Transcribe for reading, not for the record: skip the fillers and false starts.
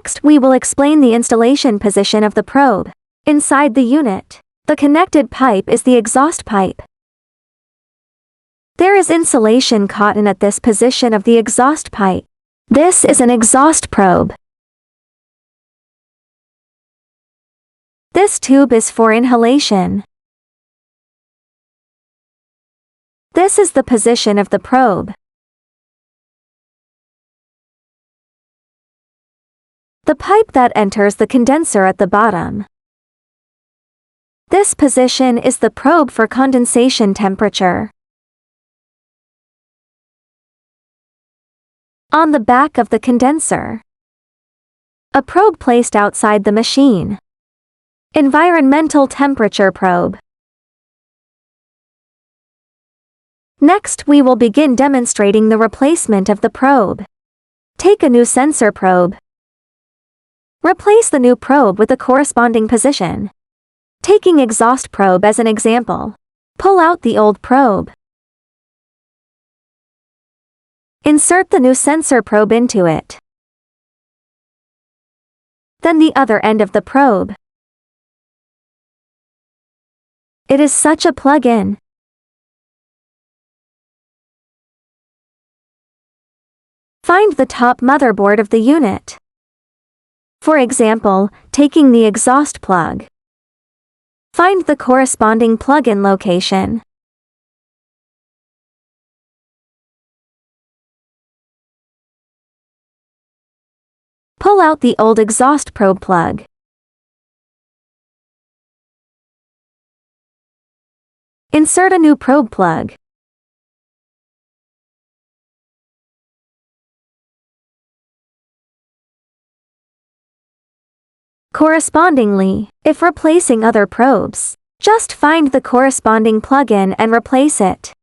Next, we will explain the installation position of the probe. Inside the unit, the connected pipe is the exhaust pipe. There is insulation cotton at this position of the exhaust pipe. This is an exhaust probe. This tube is for inhalation. This is the position of the probe. The pipe that enters the condenser at the bottom. This position is the probe for condensation temperature. On the back of the condenser, a probe placed outside the machine. Environmental temperature probe. Next, we will begin demonstrating the replacement of the probe. Take a new sensor probe. Replace the new probe with the corresponding position. Taking exhaust probe as an example, pull out the old probe. Insert the new sensor probe into it. Then the other end of the probe. It is such a plug-in. Find the top motherboard of the unit. For example, taking the exhaust plug. Find the corresponding plug-in location. Pull out the old exhaust probe plug. Insert a new probe plug. Correspondingly, if replacing other probes, just find the corresponding plug-in and replace it.